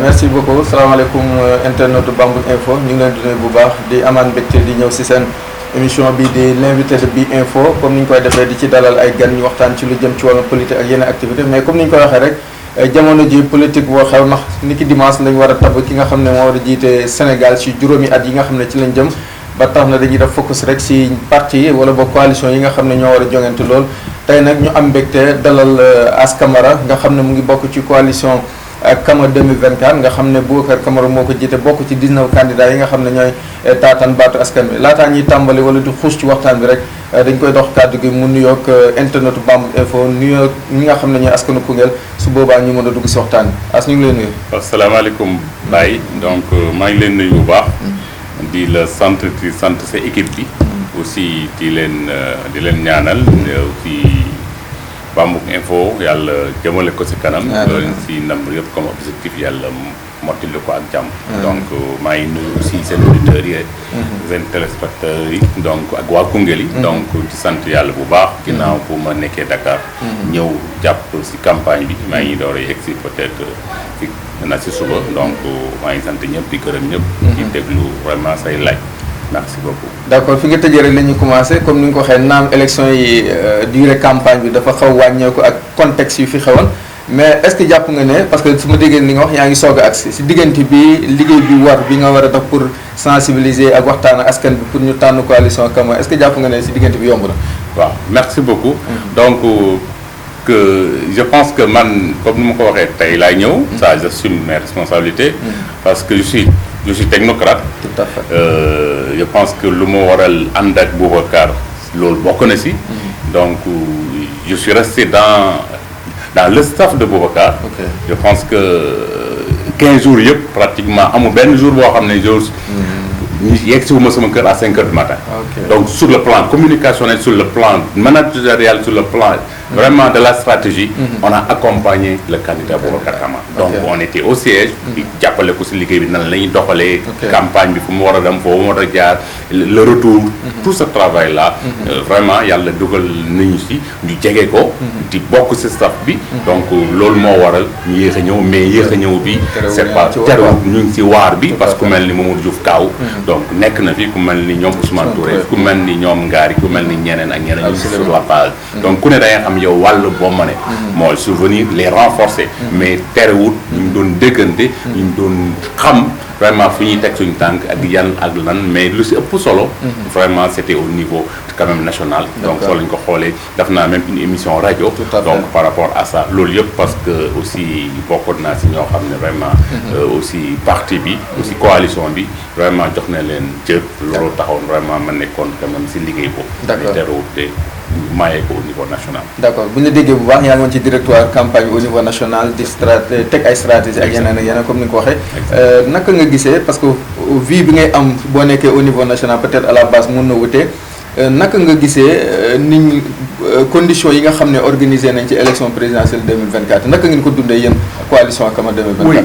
merci beaucoup salaamaaleykum internet Bambouck Info ñu ngi leen di nuyu bu baax di amaan mbégte di ñëw si seen émission bi di l'invité de Bi Info comme ni ñu koy defee di ci dalal ay gan ñu waxtaan ci lu jëm ci wàllum politique ak yeneen activité mais comme ni ñu koy waxee rek jamono ji politique boo xew ndax ni ki dimanche lañ war a tabb ki nga xam ne moo war a jiite Sénégal si juróomi at yi nga xam ne ci lañ jëm ba tax na dañuy def focus rek si parti yi wala ba coalition yi nga xam ne ñoo war a jongante lool tey nag ñu am mbégte dalal Ass Camara nga xam ne mu ngi bokk ci coalition Kama 2024 nga xam ne Boubacar Camara moo ko jiite bokk ci 19 candidats yi nga xam ne ñooy taataan baatu askan bi laataa ñuy tàmbali wala di xuus ci waxtaan bi rek dañ koy dox kàddu gi mu nuyoog internetu Bambouck Info nuyoog ñi nga xam ne ñooy askanu Koungheul su boobaa ñu mën a dugg si waxtaan bi Ass ñu ngi lay nuyu. asalaamaaleykum Baye donc maa ngi leen nuyu bu baax. di la sant sa équipe bi. aussi di leen ñaanal aussi Bambouck Info yàlla jëmale ko si kanam. loolu si ndam yëpp comme objectif yàlla mottali ko ak jàmm. donc maa ngi nuyu aussi seen auditeurs yi. seen téléspectateurs yi donc ak waa Koungheul yi. donc di sant yàlla bu baax. ginnaaw bu ma nekkee Dakar. ñëw jàpp si campagne bi maa ngi door a yegg si peut-être si suba donc maa ngi sant ñëpp di gërëm ñëpp. di déglu vraiment say laaj. merci beaucoup. d'accord fi nga tëjee rek la ñuy commencé comme ni nga ko waxee naam élection yi durée campagne bi dafa xaw wàññeeku ak contexte yu fi xewoon mais est-ce que jàpp nga ne parce que su ma déggee li nga wax yaa ngi soog a agsi si diggante bi liggéey bi war bi nga war a def pour sensibiliser ak waxtaan ak askan bi pour ñu tànn coalition Kama est-ce que jàpp nga ne si diggante bi yomb na. waaw merci beaucoup. donc je pense que man comme ni ma ko waxee tey laay ñëw. ça j'assume mes responsabilités. parce que je suis technocrate. tout à fait. Je pense que lu ma waral ànd ak Boubacar loolu bokk na si. donc je suis resté dans le staff de Boubacar. Okay. Je pense que 15 jours yëpp pratiquement amul benn jour boo xam ne jour. yegg si wu ma sama kër à 5 heures du matin. Okay. donc sur le plan communicationnel sur le plan managérial sur le plan vraiment de la stratégie. On a accompagné le candidat Boubacar Kama. donc on était au siège. di jàppale ko si liggéey bi nan la ñuy doxalee. campagne bi fu mu war a dem foofu mu war a jaar le retour. tout ce travail là. vraiment yàlla dugal nañu si ñu jege ko. di bokk si staff bi. donc loolu moo waral ñu yéex a ñëw mais yéex a ñëw bi. c'est pas terewul ñu ngi si waar bi parce que ku mel ni Mamadou Diouf Kaaw. donc nekk na fi ku mel ni ñoom Ousmane Touré ku mel ni ñoom Ngari ku mel ni ñeneen ak ñeneen ñu sur la page. donc ku ne da nga xam yow wàll boo ma ne mooy survenir les renforcer mais terewut ñu ngi doon déggante ñu ngi doon xam vraiment fu ñuy teg suñu tànk ak yan ak lan mais lu si ëpp solo vraiment c'était au niveau quand même national donc soo lañ ko xoolee def naa même une émission rajo donc par rapport à ça loolu yëpp parce que aussi bokkoon naa si ñoo xam ne vraiment aussi parti bi aussi coalition bi vraiment jox na leen cër loolu taxoon vraiment ma nekkoon quand même si liggéey boobu terewut te maayee ko au niveau national. d'accord bu ñu la déggee bu baax yaa ngi woon ci directoire campagne au niveau national di teg ay stratégie ak yeneen ak yeneen comme ni nga ko waxee. naka nga gisee parce que vie bi ngay am boo nekkee au niveau national peut-être à la base mën na wute naka nga gisee nit ñi conditions yi nga xam ne organisé nañ ci élection présidentielle 2024 naka ngeen ko dundee yéen coalition Kama 2024. oui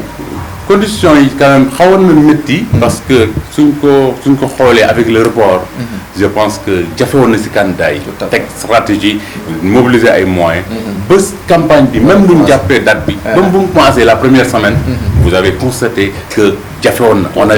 conditions yi quand même xawoon na métti. parce que suñ ko xoolee avec le report. je pense que jafewoon na si candidat yi. teg stratégie mobiliser ay moyens. bés campagne bi même bu ñu jàppee date bi. même bu mu commencé la première semaine. vous avez constaté que jafewoon na. on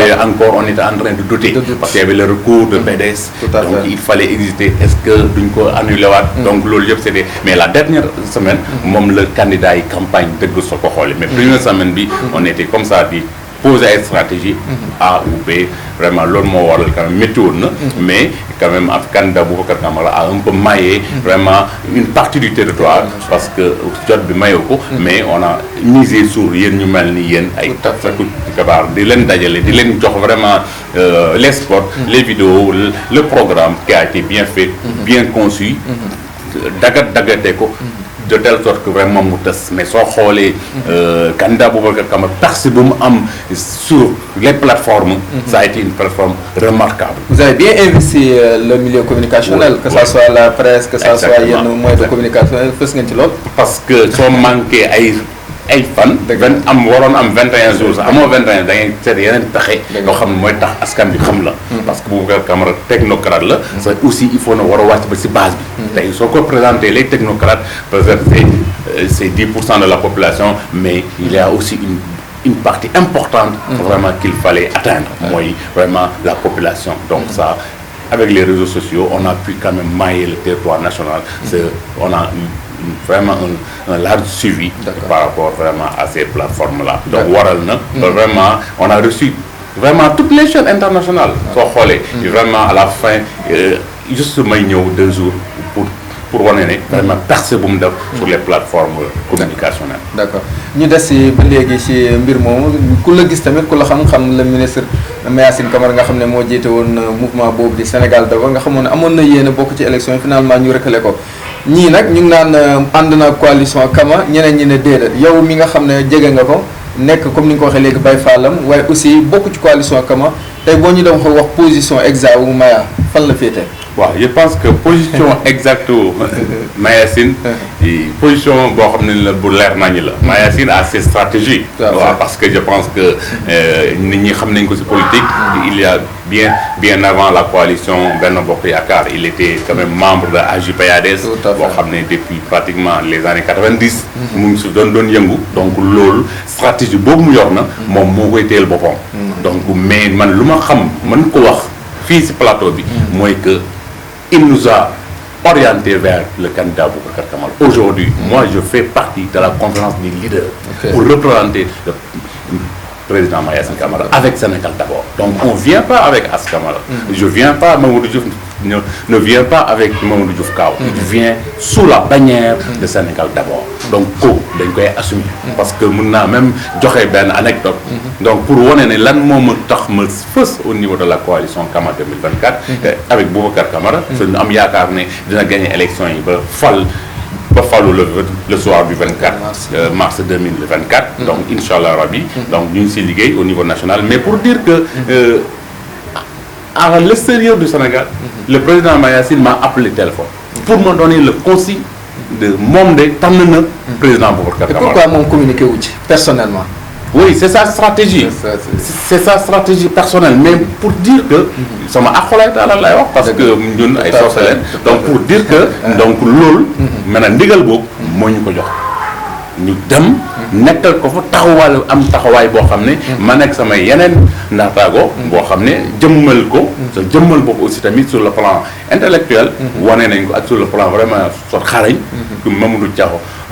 était en train de douter. parce qu'il y avait le recours de PDS. donc il fallait hésiter est-ce que duñ ko annuler waat. donc loolu yëpp c'était mais la dernière semaine. moom le candidat yi campagne dëgg soo ko xoolee mais première semaine bi. on était comme ça di poser ay stratégie A ou B vraiment loolu moo waral quand même métti woon na mais quand même ab candidat Boubacar Camara a un peu maillé vraiment une partie du territoire parce que jot bi mayoo ko mais on a misé sur yéen ñu mel ni yéen ay takku kabaar di leen dajale di leen jox vraiment les spots les vidéos le programme qui a été bien fait bien conçu dagatee ko de telle sorte que vraiment mu tas mais soo xoolee candidat Boubacar Camara taxe bu mu am sur les plateformes. Ça a été une plateforme remarquable. Vous avez bien investi le milieu communicationnel. Que ça soit la presse que ça soit yenn moyens de communication fës ngeen ci lool. parce que soo manqué ay fan. waroon am 21 jours sax amoo 21 da ngay seet yeneen pexe. yoo xam ne mooy tax askan bi xam la. parce que Boubacar Camara technocrate la. ça aussi il faut na war a wàcc ba si base bi. tey soo ko présenté les technocrates peut-être c'est 10% de la population mais il y a aussi une partie importante vraiment qu'il fallait atteindre mooy vraiment la population donc ça avec les réseaux sociaux on a pu quand même mailler le territoire national on a vraiment un large suivi par rapport vraiment à ces plateformes là donc waral na vraiment on a reçu vraiment toutes les chaînes internationales soo xoolee vraiment à la fin juste may ñëw 2 jours pour wane ne vraiment percé bu mu def sur les plateformes communicationnelles. d'accord ñu des si ba léegi si mbir moomu ku la gis tamit ku la xam le ministre Mayacine Camara nga xam ne moo jiite woon mouvement boobu di Sénégal d'abord nga xamoon ne amoon na yéen a bokk ci élection yi finalement ñu rëkkale ko ñii nag ñu ngi naan ànd na coalition Kama ñeneen ñi ne déedéet yow mi nga xam ne jege nga ko nekk comme ni nga ko waxee léegi Baye Fallam waaye aussi bokk ci coalition Kama tey boo ñu doon wax position exacte wu Maya fan la féetee. waaw je pense que position exacte Mayacine position boo xam ne la bu leer nañu la Mayacine a ses stratégies waaw parce que je pense que nit ñi xam nañ ko ci politique il y a bien avant la coalition Benno Bokk Yaakaar il était quand même membre de AJ/PADS boo xam ne depuis pratiquement les années 90 mu ngi si doon yëngu donc loolu stratégie boobu mu yor na moom moo koy téyel boppam donc mais man lu ma xam mën ko wax fii ci plateau bi mooy que il nous a orienté vers le candidat Boubacar Camara. Aujourd'hui, moi, je fais partie de la conférence des leaders pour représenter le président Mayacine Camara avec Sénégal d'abord. Donc, on ne vient pas avec As Camara. Je viens pas, Mamadou Diouf ne vient pas avec Mamadou Diouf Kao. Il vient sous la bannière de Sénégal d'abord. Donc, dañ koy assumer. Parce que mun naa même joxe benn anecdote. Donc, pour wane ne lan moo ma tax ma fës au niveau de la coalition Kama 2024. Avec Boubacar Camara. ñu am yaakaar ne dina gagner élection yi ba falu le soir du 24 mars 2024. Donc, Inch'Allah Rabbi. Donc, ñu ngi si liggéey au niveau national. Mais pour dire que à l'extérieur du Sénégal, le président Mayacine m'a appelé téléphone pour me donner le consigne de moom de tànn na président Boubacar Camara. Et pourquoi moom communiqué wu ci personnellement. Oui, c'est sa stratégie. C'est sa stratégie personnelle. Mais pour dire que sama akolaay taala lay wax parce que ñun ay soose leen donc pour dire que donc loolu maintenant ndigal boobu moo ñu ko jox ñu dem nekkal ko fa taxawaay boo xam ne ma nekk sama yeneen naataago boo xam ne jëmmal ko sa jëmmal boobu aussi tamit sur le plan intellectuel wane nañ ko ak sur le plan vraiment sot xarañ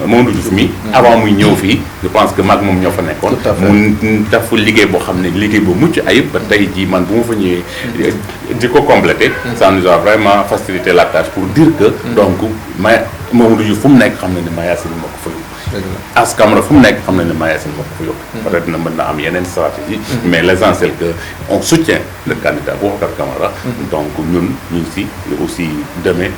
Mamadou Diouf mi avant muy ñëw fii je pense que maag moom ñoo fa nekkoon mu def liggéey boo xam ne liggéey bu mucc ayib ba tey jii man bu ma fa ñëwee di ko compléter ça nous a vraiment facilité la tâche pour dire que donc Mamadou Diouf fu mu nekk xam na ne Mayacine moo ko fa As Camara fu mu nekk xam na ne Mayacine moo ko fa yóbbu peut-être na mën na am yeneen stratégie mais l'essentiel que on soutient le candidat Boubacar Camara donc ñun ñu ngi si aussi demain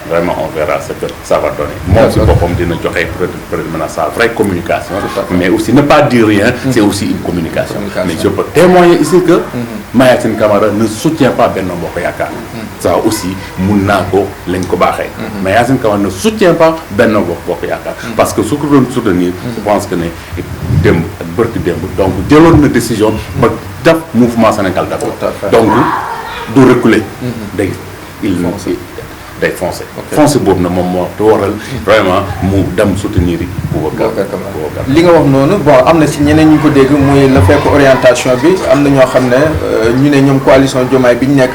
vraiment on verra ce que ça va donner moom si boppam dina joxe peut-être maintenant sa vraie communication mais aussi ne pas dire rien c'est aussi une communication mais je peux témoigner ici que Mayacine Camara ne soutient pas Benno Bokk Yaakaar ça aussi mun naa ko lañ ko baaxee Mayacine Camara ne soutient pas Benno Bokk Yaakaar parce que su ko doon soutenir je pense que ne démb ak bërki démb donc jëloon na décision ba def mouvement Sénégal d'abord donc du reculer day day foncé boobu na moom moo te waral vraiment mu dem soutenir yi Boubacar li nga wax noonu bon am na si ñeneen ñu ko dégg muy la fekk orientation bi am na ñoo xam ne ñu ne ñoom coalition Diomaye bi ñu nekk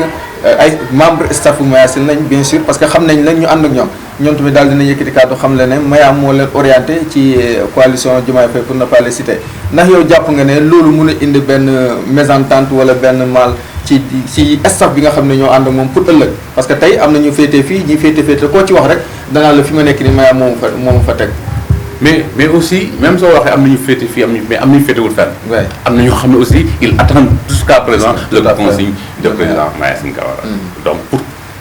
ay membre staffu Mayacine lañ bien sûr parce que xam nañ leen ñu ànd ak ñoom tamit daal dina yëkkati kàddu xam le ne Maya moo leen orienté ci coalition Diomaye Faye pour ne pas les citer ndax yow jàpp nga ne loolu mun a indi benn mésentente wala benn mal ci staff bi nga xam ne ñoo ànd ak moom pour ëllëg parce que tey am na ñu féetee fii ñi féete koo ci wax rek danaa la fi ma nekk ni Maya moomu fa teg mais aussi même soo waxee am nañu féete fii mais am nañu féetewul fenn am na ñoo xam ne aussi ils attendent jusqu'à présent le consigne de président Mayacine Camara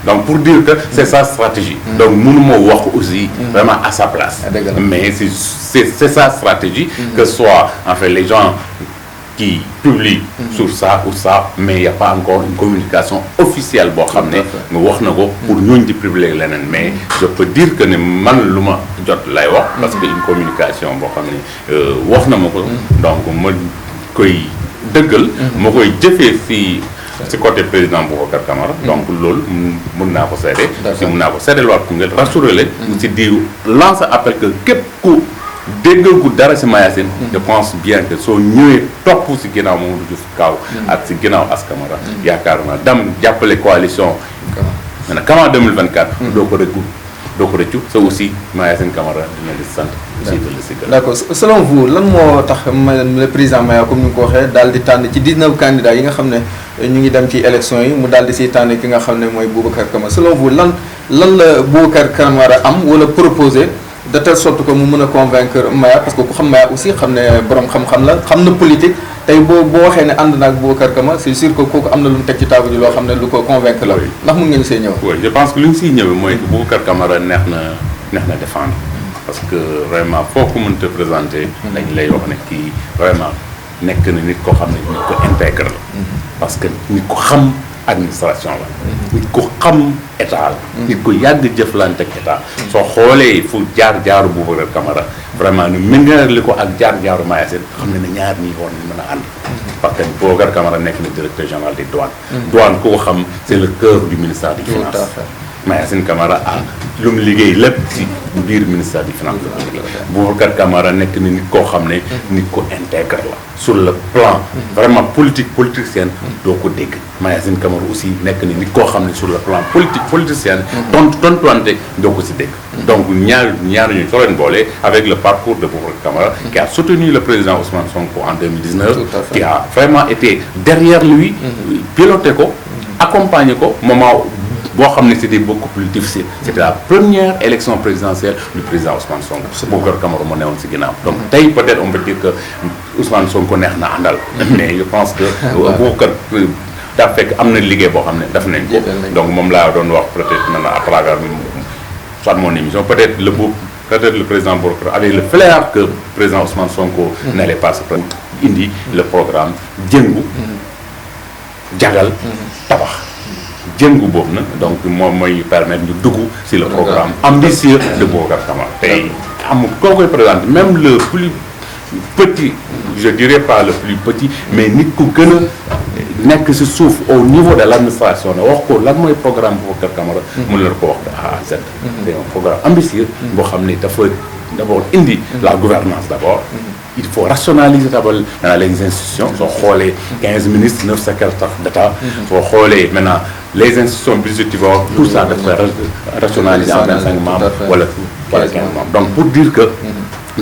donc pour dire que c'est sa stratégie donc mënuma wax aussi vraiment à sa place mais c'est sa stratégie que soit en fait les gens qui publient sur ça ou ça mais il y a pas encore une communication officielle boo xam ne nga wax na ko pour ñooñu di publier leneen mais je peux dire que ne man lu ma jot lay wax parce que une communication boo xam ne wax na ma ko donc ma koy dëggal ma koy jëfee fii ci côté président Boubacar Camara donc loolu mun naa ko seede si mun naa ko seede lu waat Koungheul rassuré leen si di lancer appel que képp ku déggagu dara si Mayacine. je pense bien que soo ñëwee topp si ginnaaw Mamadou Diouf Kaaw ak si ginnaaw Askamara. yaakaar naa dem jàppale coalition. maintenant comment 2024. doo ko rëccu c'est aussi Mayacine Camara dina di sant. d'accord selon vous lan moo tax le président Maya comme ni nga ko waxee daal di tànn ci 19 candidats yi nga xam ne ñu ngi dem ci élection yi mu daal di siy tànn ki nga xam ne mooy Boubacar Camara selon vous lan la Boubacar Camara am wala proposé de telle sorte que mu mën a convaincre Maya parce que ku xam Maya aussi xam ne borom xam-xam la xam na politique tey boo waxee ne ànd naag Boubacar Camara c'est sûr que kooku am na lu mu teg ci table ji loo xam ne lu ko convaincre la ndax mun nga ñu see ñëw. oui je pense que lu ñu siy ñëwee mooy que Boubacar Camara neex na défendre parce que vraiment foo ko mënta présenter dañ lay wax ne kii vraiment nekk na nit koo xam ne nit ko intègre la parce que nit ko xam administration la nit ko xam état la nit ko yàgg jëflante ak état soo xoolee fu jaar-jaaru Boubacar Camara vraiment nu méngale ko ak jaar-jaaru Mayacine xam ne ñaar ñi war nañ mën a ànd parce que Boubacar Camara nekk na directeur général des douanes douane ko xam c'est le cœur du ministère des finances Mayacine Camara lu mu liggéey lépp si biir ministère des finances Boubacar Camara nekk na nit koo xam ne nit ko intègre la sur le plan vraiment politicienne doo ko dégg Mayacine Camara aussi nekk na nit koo xam ne sur le plan politicienne tontuwante doo ko si dégg donc ñaar ñu soo leen boole avec le parcours de Boubacar Camara qui a soutenu le président Ousmane Sonko en 2019 qui a vraiment été derrière lui piloté ko accompagné ko moment boo xam ne c'était beaucoup plus difficile c'était la première élection présidentielle du président Ousmane Sonko Boubacar Camara moo newoon si ginnaaw donc tey peut-être on peut dire que Ousmane Sonko neex na àndal mais je pense que Boubacar daa fekk am na liggéey boo xam ne def nañ ko donc moom laa doon wax peut-être maintenant à travers soit mon émission peut-être le président Boubacar avec le flair que président Ousmane Sonko n'allait pas se prendre indi le programme jëngu jagal tabax jëngu boobu na donc moom mooy permettre ñu dugg si le programme ambitieux de Boubacar Camara tey amul koo koy présenter même le plus petit je dirais pas le plus petit mais nit ku gën a nekk si suuf au niveau de l'administration ne wax ko lan mooy programme Boubacar Camara mën la ko wax de A à Z c'est un programme ambitieux boo xam ne dafa d'abord indi la gouvernance d'abord il faut rationaliser d'abord maintenant les institutions soo xoolee 15 ministres 9 secrétaires d'État soo xoolee maintenant les institutions budgétivores tout ça dafa rationaliser en 25 membres wala 15 membres donc pour dire que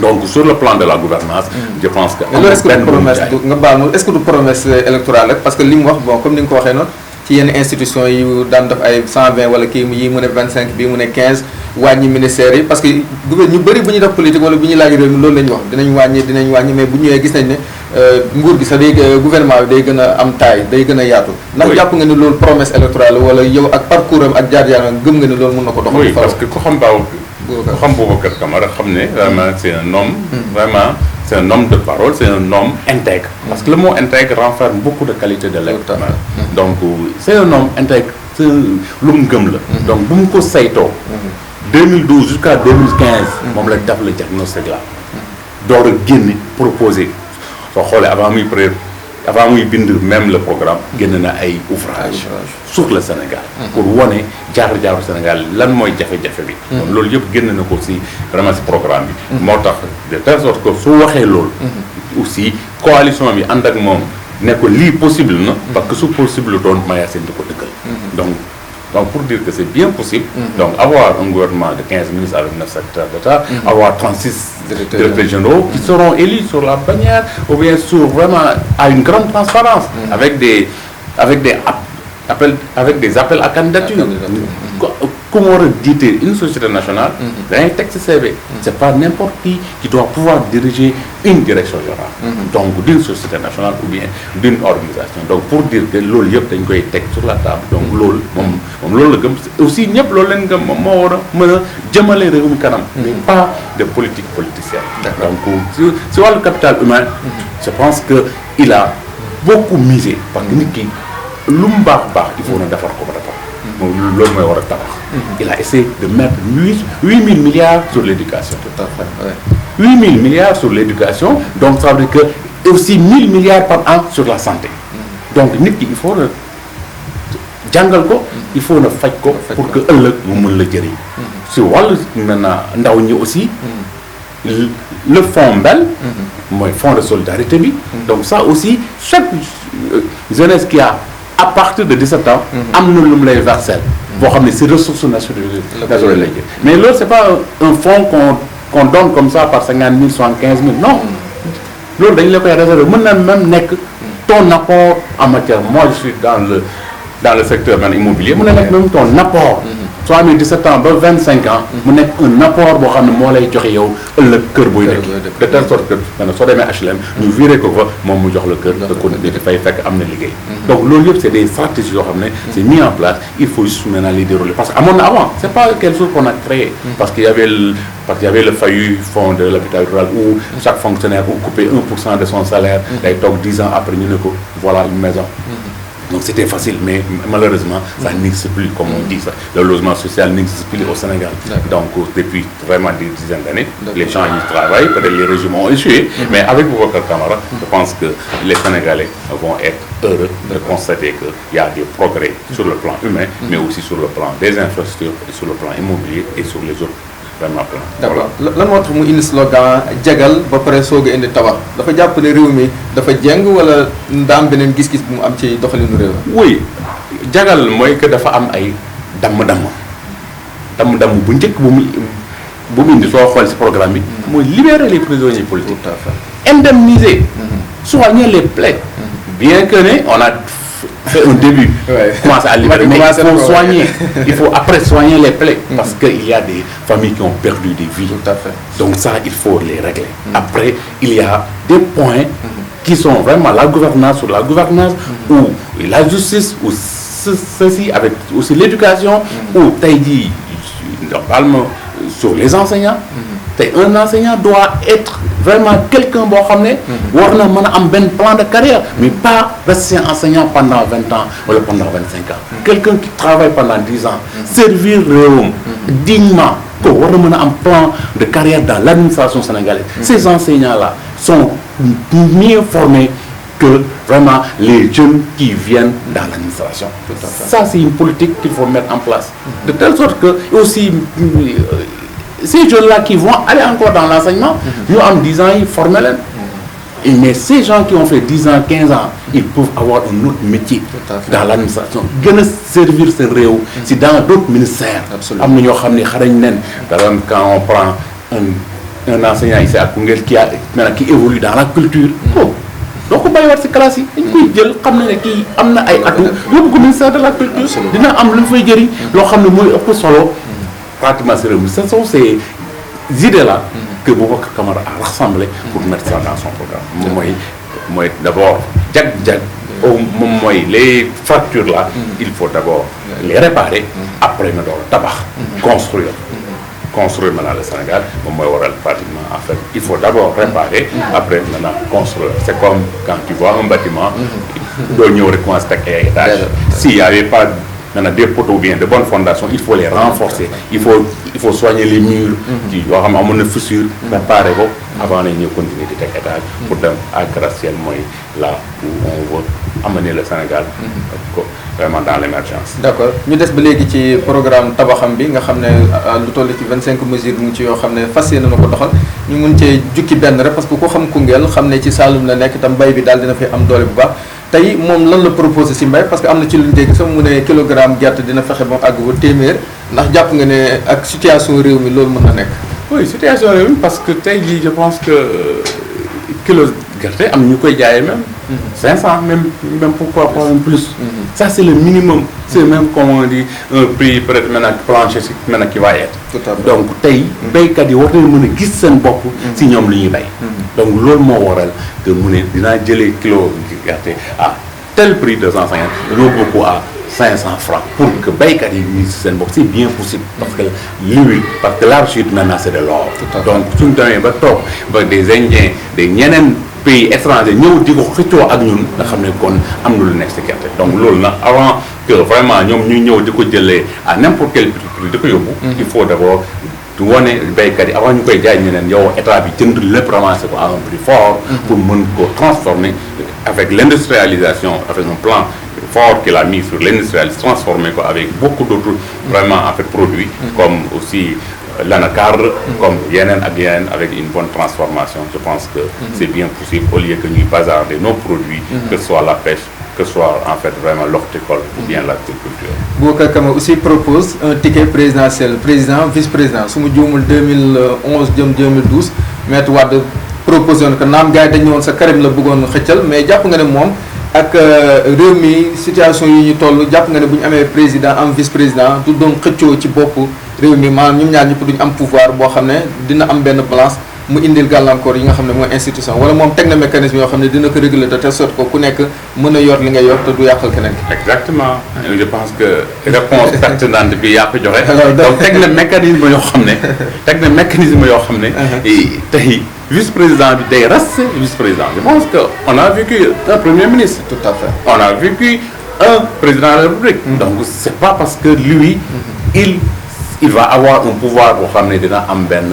donc sur le plan de la gouvernance je pense que loolu est-ce que du promesse nga baal ma est-ce que du promesse électorale rek parce que li mu wax bon comme ni nga ko waxee noonu ci yenn institutions yi daan def ay 120 wala kii yi mu ne 25 bii mu ne 15 wàññi ministères yi parce que ñu bëri bu ñuy def politique wala bu ñuy laaj réew mi loolu la ñuy wax dinañ wàññi mais bu ñëwee gis nañ ne nguur gi sax day gouvernement bi day gën a am taille day gën a yaatu ndax jàpp nga ne loolu promesse électorale wala yow ak parcours am ak jaar-jaaram gëm nga ne loolu mën na ko doxal oui parce que ku xam Boubacar Camara xam ne vraiment c'est un homme vraiment c'est un homme de parole c'est un homme intègre parce que le mot intègre renferme beaucoup de qualités de l'être humain donc c'est un homme intègre c'est lu mu gëm la donc bu mu ko saytoo 2012 jusqu'à 2015 moom la def le diagnostic là door a génne proposé soo xoolee avant muy bind même le programme génn na ay ouvrage sur le Sénégal pour wone jaar-jaaru Sénégal lan mooy jafe-jafe bi donc loolu yëpp génn na ko si vraiment si programme bi moo tax de telle sorte que su waxee loolu aussi coalition bi ànd ak moom ne ko lii possible na parce que su possible doon Mayacine di ko dëggal donc pour dire que c'est bien possible donc avoir un gouvernement de 15 ministres avec 9 secrétaires d'État avoir 36 directeurs généraux qui seront élus sur la bannière ou bien sur vraiment à une grande transparence avec des appels à candidature comme on dit une société nationale d'un texte CV c'est pas n'importe qui doit pouvoir diriger une direction générale donc d'une société nationale ou bien d'une organisation donc pour dire que loolu yëpp dañ koy teg sur la table donc loolu moom loolu la gëm aussi ñëpp loolu leen gëm moom moo war a mën a jëmale réew mi kanam mais pas de politique politicienne donc si wàllu capital humain je pense que il a beaucoup misé parce que nit ki lu mu baax il faut na defar ko ba defar moom loolu mooy war a tabax il a essayé de mettre 8 000 milliards sur l'éducation tout à fait 8 000 milliards sur l'éducation donc ça veut dire que aussi 1 000 milliards par an sur la santé donc nit ki il faut na jàngal ko il faut na faj ko pour que ëllëg mu mën la jëriñ si wàllu maintenant ndaw ñi aussi le fonds Mbel mooy fonds de solidarité bi donc ça aussi chaque jeunesse qui a à partir de 17 ans am na lu mu lay verser boo xam ne si ressources naturelles lay jël mais loolu c'est pas un fonds qu'on donne comme ça par 50 000 75 000 non loolu dañu la koy réserver mën na même nekk ton apport en matière moi je suis dans le secteur man immobilier mën na nekk même ton apport soo amee 17 ans ba 25 ans mu nekk un apport boo xam ne moo lay joxe yow ëllëg kër booy nekk de telle sorte que maintenant soo demee HLM ñu viré ko fa moom mu jox la kër te continuer di fay fekk am na liggéey donc loolu yëpp c'est des stratégies yoo xam ne c'est mis en place il faut juste maintenant les dérouler parce que amoon na avant c'est pas quelque chose qu'on a créé parce qu'il y avait le FAIU fonds de l'habitat rural où chaque fonctionnaire occupait 1% de son salaire day toog 10 ans après ñu ne ko voilà une maison. Donc c'était facile, mais malheureusement, ça n'existe plus, comme on dit ça. Le logement social n'existe plus au Sénégal. Donc depuis vraiment des dizaines d'années, les gens y travaillent, peut-être les régimes ont échoué, mais avec Boubacar Camara, je pense que les Sénégalais vont être heureux de constater qu'il y a des progrès sur le plan humain, mais aussi sur le plan des infrastructures, et sur le plan immobilier et sur les autres. D'accord lan moo tax mu indi slogan jagal ba pare soog a indi tabax dafa jàpp ne réew mi dafa jeng wala daa am beneen gis-gis bu mu am ci doxalinu réew mi. oui jagal mooy que dafa am ay damm-damm bu njëkk bu mu indi soo xool ci programme bi mooy libérer les prisonniers politiques. Tout à fait. Indemniser. Soigner les plaies. Bien que on a fait un début, commencer à libérer, mais il faut soigner, il faut après soigner les plaies, parce qu'il y a des familles qui ont perdu des vies. Tout à fait. Donc ça, il faut les régler. Après, il y a des points qui sont vraiment la gouvernance ou la justice, ou ceci, avec aussi l'éducation, ou Taïdi, normalement, sur les enseignants. Un enseignant doit être vraiment quelqu'un boo xam ne war na mën a am benn plan de carrière mais pas rester enseignant pendant 20 ans wala pendant 25 ans quelqu'un qui travaille pendant 10 ans servir réewam dignement ko war na mën a am plan de carrière dans l'administration sénégalaise ces enseignants-là sont mieux formés que vraiment les jeunes qui viennent dans l'administration. Ça c'est une politique qu'il faut mettre en place de telle sorte que aussi ces jeunes-là qui vont aller encore dans l'enseignement, nous en 10 ans, ils forment les. Mais ces gens qui ont fait 10 ans, 15 ans, ils peuvent avoir un autre métier dans l'administration. Ils peuvent servir ce réeau. C'est dans d'autres ministères. Absolument. Quand on prend un enseignant ici à Koungheul qui évolue dans la culture, donc on va y avoir ces classes. Il faut dire qu'il y a un ministère de la culture. Il y a un solo. Pratiquement ce sont ces idées-là que Boubacar Camara a rassemblées pour mettre ça dans son programme. Moi, d'abord, les fractures-là, il faut d'abord les réparer, après nous tabac, construire maintenant le Sénégal, pratiquement en fait, il faut d'abord réparer, après maintenant construire. C'est comme quand tu vois un bâtiment, il recommence à étage. S'il n'y avait pas maintenant des poteaux bien de bonnes fondations, il faut les renforcer, il faut soigner les murs qui doivent avoir une fissure, préparer avant de continuer de faire étage pour à Graciel, là où on veut amener le Sénégal vraiment dans l'émergence. D'accord. Ñu des ba léegi ci programme tabaxam bi nga xam ne lu toll ci 25 mesures mu ci yoo xam ne fas yéene na ko doxal ñu mun cee jukki benn rek parce que ku xam Koungheul xam ne ci Saloum la nekk tam mbay bi daal dina fi am doole bu baax tey moom lan la proposé si mbay parce que am na ci lu ñu dégg sax mu ne kilogramme gerte dina fexe ba àgg ba téeméer ndax jàpp nga ne ak situation réew mi loolu mën na nekk. Oui, situation réew mi parce que tey jii je pense que kilo gerte am ñu koy jaayee même 500 même pourquoi pas même plus. Ça c'est le minimum. C'est même comme on dit un prix peut-être maintenant plancher maintenant qui va être. Tout à fait. Donc tey béykat yi war nañu mën a gis seen bopp si ñoom li ñuy bay. Donc loolu moo waral que mu ne dinaa jëlee kilo gerte à tel prix 250 yóbbu ko à 500 francs pour que béykat yi ñu si seen bopp c'est bien possible parce que l'huile parce que l'arachide maintenant c'est de l'or. Donc suñu demee ba toog ba des Indiens des ñeneen pays étrangers ñëw di ko xëccoo ak ñun nga xam ne kon am na lu nekk si gerte donc loolu nag avant que vraiment ñoom ñu ñëw di ko jëlee à n'importe quel prix di ko yóbbu. Il faut d'abord wane béykat yi avant ñu koy jaay ñeneen yow état bi jënd lépp ramassé ko à un prix fort. pour mën ko transformer avec l'industrialisation avec un plan fort qu'il a mis sur l'industrialisation transformer ko avec beaucoup d'autres vraiment en fait produits comme aussi l'anacar, comme Yenen ak Yenen, avec une bonne transformation. Je pense que c'est bien possible au lieu que nous bazarder nos produits, que ce soit la pêche, que ce soit en fait vraiment l'horticole ou bien l'agriculture. Boubacar Camara aussi propose un ticket présidentiel, président, vice-président. Si nous avons 2011-2012, Maître Wade proposé que nous avons sa Karim la bëggoon xëccal mais jàpp nga ne moom ak réew mi situation yi ñu toll jàpp nga ne bu ñu amee président am vice-président du doon xëccoo ci bopp réew mi maanaam ñoom ñaar ñëpp duñu am pouvoir boo xam ne dina am benn balance mu indil gàllankoor yi nga xam ne mooy institution wala moom teg na mécanisme yoo xam ne dina ko réguler de telle sorte que ku nekk mën a yor li nga yor te du yàqal keneen. Exactement. Je pense que réponse pertinente bi yaa ko joxe. Donc teg na mécanisme yoo xam ne. Tey vice-président bi day reste vice-président. Je pense que on a vécu un premier ministre. Tout à fait. On a vécu un président de la République. Donc c'est pas parce que lui il va avoir un pouvoir boo xam ne dina am benn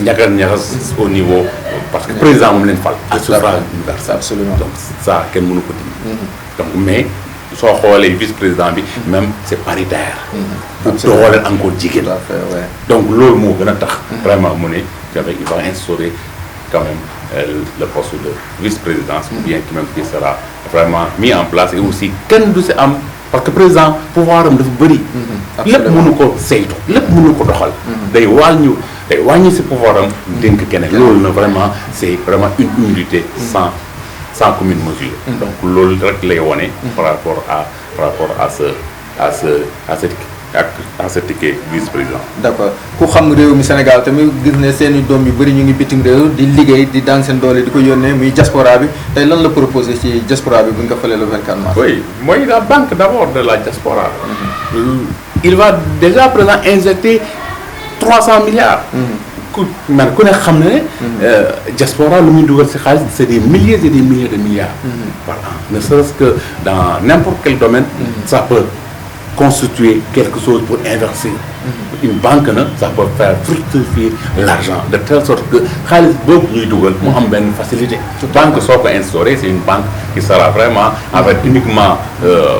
ñagas au niveau parce que président moom leen fal à suffrage universel. Absolument. Donc ça kenn mënu ko dindi. Donc mais soo xoolee vice-président bi même c'est paritaire. pour dooleel encore jigéen. Donc loolu moo gën a tax. vraiment mu ne il va instaurer quand même le poste de vice-présidence ou bien qui sera vraiment mis en place et aussi kenn du si am. Parce que président pouvoir am dafa bëri. lépp mënu ko saytu lépp mënu ko doxal. day wàññi si pouvoir am dénk keneen. loolu na vraiment c'est vraiment une humilité sans commune mesure. Donc loolu rek lay wone par rapport à ce ticket vice-président. D'accord ku xam réew mi Sénégal tamit gis ne seen i doom yu bëri ñu ngi bitim réew di liggéey di daan seen doole di ko yónnee muy diaspora bi tey lan la proposé ci diaspora bi bu ñu ko falee le 24 mars. Oui mooy la banque d'abord de la diaspora. Il va déjà présent injecter 300 milliards. ku ne xam ne diaspora lu muy dugal ci xaalis c'est des milliers et des milliers de milliards. par an ne serait-ce que dans n'importe quel domaine. ça peut constituer quelque chose pour investir. Une banque ça peut faire fructifier l'argent de telle sorte que xaalis boobu ñuy dugal mu am benn facilité. Banque soo ko instauré c'est une banque qui sera vraiment avec uniquement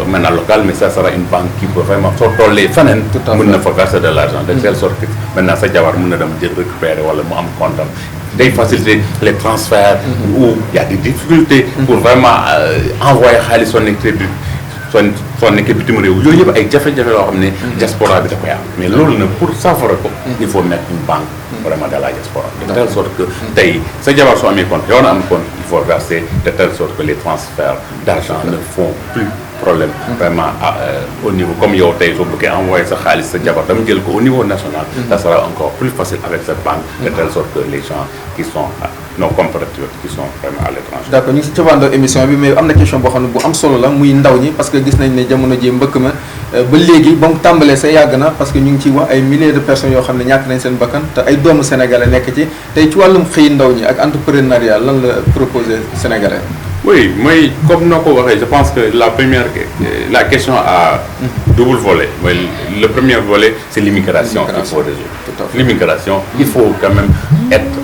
maintenant local mais ça sera une banque qui peut vraiment soo tollee feneen mën na fa verser de l'argent de telle sorte que maintenant sa jabar mën na dem jël récupérer wala mu am compte day faciliter les transferts où il y a des difficultés pour vraiment envoyer xaalis soo nekkee bitim réew yooyu yëpp ay jafe-jafe yoo xam ne diaspora bi da koy am mais loolu nag pour saafara ko il faut mettre une banque vraiment de la diaspora de telle sorte que tey sa jabar soo amee compte yow na am compte il faut verser de telle sorte que les transferts d'argent ne font plus problème vraiment au niveau comme yow tey soo bëggee envoyer sa xaalis sa jabar dama jël ko au niveau national ça sera encore plus facile avec cette banque de telle sorte que les gens qui sont nos compatriotes qui sont vraiment à l'étranger. D'accord ñu ngi si commandoo émission bi mais am na question boo xam ne bu am solo la muy ndaw ñi parce que gis nañ ne jamono ji mbëkk ma ba léegi ba mu tàmbalee sa yàgg na parce que ñu ngi ciy wax ay milliers de personnes yoo xam ne ñàkk nañ seen bakkan te ay doomu sénégalais nekk ci tey ci wàllum xëy ndaw ñi ak entrepreneuriat lan la proposé sénégalais. Oui, moi, comme nous l'avons dit, je pense que la question a double volet. Le premier volet, c'est l'immigration qu'il faut résoudre. L'immigration, il faut quand même être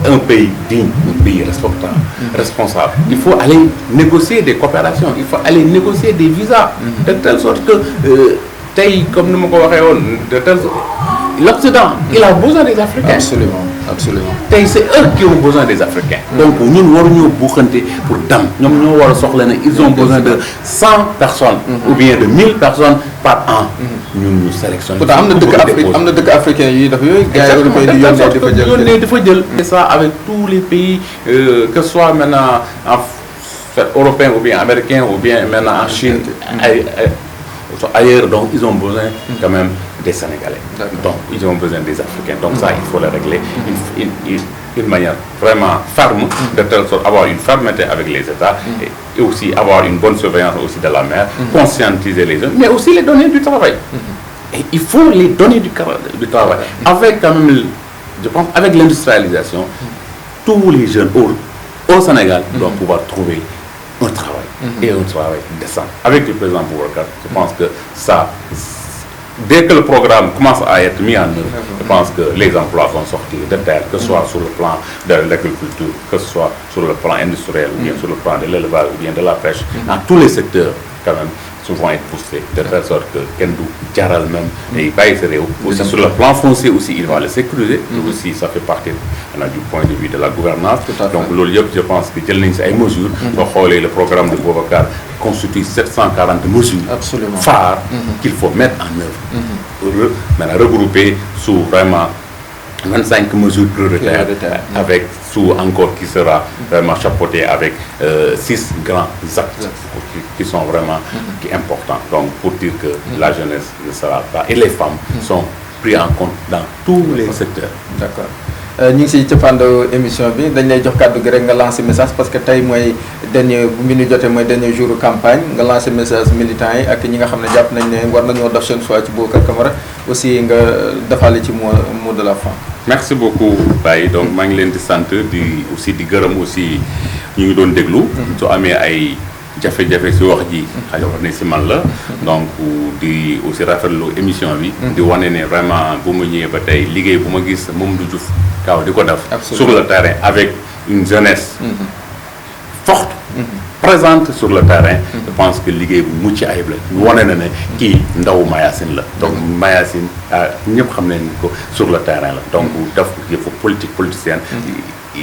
un pays digne, un pays responsable. Il faut aller négocier des coopérations, il faut aller négocier des visas, de telle sorte que, comme nous l'avons dit, l'Occident, il a besoin des Africains. Absolument, absolument. C'est eux qui ont besoin des Africains. Donc, nous devons bouger pour dam. Ils ont besoin de 100 personnes ou bien de 1000 personnes par an. Nous sélectionnons. Pourtant, il y a Africains qui et ça avec tous les pays, que ce soit maintenant européens ou bien américains ou bien maintenant en Chine, ailleurs. Donc, ils ont besoin quand même des Sénégalais. Donc, ils ont besoin des Africains. Donc, ça, il faut le régler d'une manière vraiment ferme, de telle sorte avoir une fermeté avec les États et aussi avoir une bonne surveillance aussi de la mer, conscientiser les jeunes, mais aussi les donner du travail. Et il faut les donner du travail. Avec quand même, je pense, avec l'industrialisation, tous les jeunes au Sénégal doivent pouvoir trouver un travail et un travail décent. Avec le président Boubacar, je pense que ça, dès que le programme commence à être mis en œuvre, je pense que les emplois vont sortir de terre, que ce soit sur le plan de l'agriculture, que ce soit sur le plan industriel, ou bien sur le plan de l'élevage, ou bien de la pêche, dans tous les secteurs quand même. vont être poussés de telle sorte que kenn du jaral même day bàyyi sa réew aussi sur le plan foncier aussi il va le sécuriser aussi ça fait partie du point de vue de la gouvernance donc loolu yëpp je pense que jël nañ si ay mesures boo xoolee le programme de Boubacar constitue 740 mesures phares qu'il faut mettre en œuvre maintenant regroupées sous vraiment 25 mesures prioritaires avec sous encore qui sera vraiment chapeauté avec 6 grands actes qui sont vraiment importants donc pour dire que la jeunesse ne sera pas et les femmes sont pris en compte dans tous les secteurs. D'accord. ñu ngi si cëppaandaw émission bi dañ lay jox kàddu gi rek nga lancer message parce que tey mooy dernier bu mu ñu jotee mooy dernier jour campagne nga lancer message militants yi ak ñi nga xam ne jàpp nañ ne war nañoo def seen choix ci Boubacar Camara aussi nga defaale ci mot de la fin. merci beaucoup Baye donc maa ngi leen di sant di aussi di gërëm aussi ñu ngi doon déglu. su amee ay jafe-jafe si wax ji xëy na si man la donc di aussi rafetlu émission bi. di wane ne vraiment bu ma ñëwee ba tey liggéey bu ma gis Mamadou Diouf Kao di ko def sur le terrain avec une jeunesse forte présente sur le terrain je pense que liggéey bu mucc ayib la wane na ne kii ndaw Mayacine la donc Mayacine ñëpp xam nañ ko sur le terrain la donc def yëfu politicienne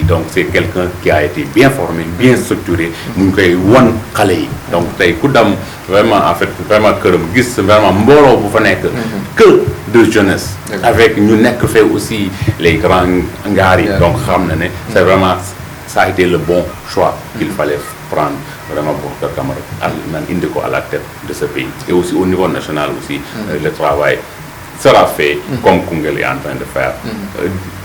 donc c'est quelqu'un qui a été bien formé bien structuré mu ngi koy wan xale yi donc tey ku dem vraiment en fait vraiment këram gis vraiment mbooloo bu fa nekk que de jeunesse avec ñu nekk fait aussi les grands ngaar yi donc xam na ne c'est vraiment ça a été le bon choix qu'il fallait prendre vraiment Boubacar Camara man indi ko à la tête de ce pays et aussi au niveau national aussi le travail sera fait comme Koungheul est en train de faire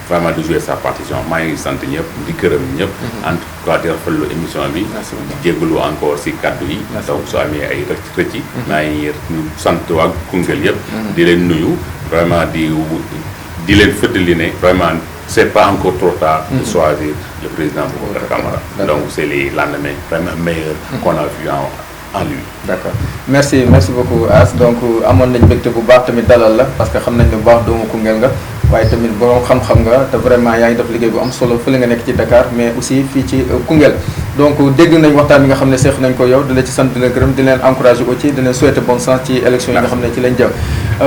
vraiment de jouer sa partition maa ngi sant ñëpp di gërëm ñëpp en tout cas di rafetlu émission bi di jégalu encore si kaddu yi donc soo amee ay rëcc yi maa ngi sant waa Koungheul yëpp di leen nuyu vraiment di leen fëttali ne vraiment c'est pas encore trop tard de choisir le président Boubacar Camara donc c'est les lendemains vraiment meilleurs qu'on a vu en lui. D'accord merci beaucoup As donc amoon nañ mbégte bu baax tamit dalal la parce que xam nañ ne bu baax doomu Koungheul nga waaye tamit borom xam-xam nga te vraiment yaa ngi def liggéey bu am solo fële nga nekk ci Dakar mais aussi fii ci Koungheul donc dégg nañ waxtaan bi nga xam ne seex nañ ko yow di la ci sant di leen gërëm di leen encourager aussi di leen souhaiter bon sens ci élection yi nga xam ne ci lañ jëm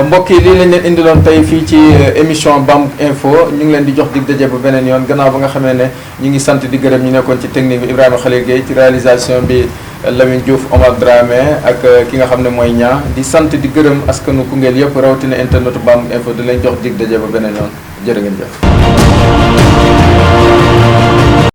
mbokk yi lii lañ leen indiloon tey fii ci émission Bambouck Info ñu ngi leen di jox dig daje ba beneen yoon gannaaw ba nga xamee ne ñu ngi sant di gërëm ñu nekkoon ci technique bi Ibrahima Khalil Gueye ci réalisation bi Lamine Diouf Omar Dramé ak ki nga xam ne mooy ñaa di sant di gërëm askanu Koungheul yëpp rawatina internetu Bambouck Info di leen jox dig daje ba beneen yoon jërë ngeen jëf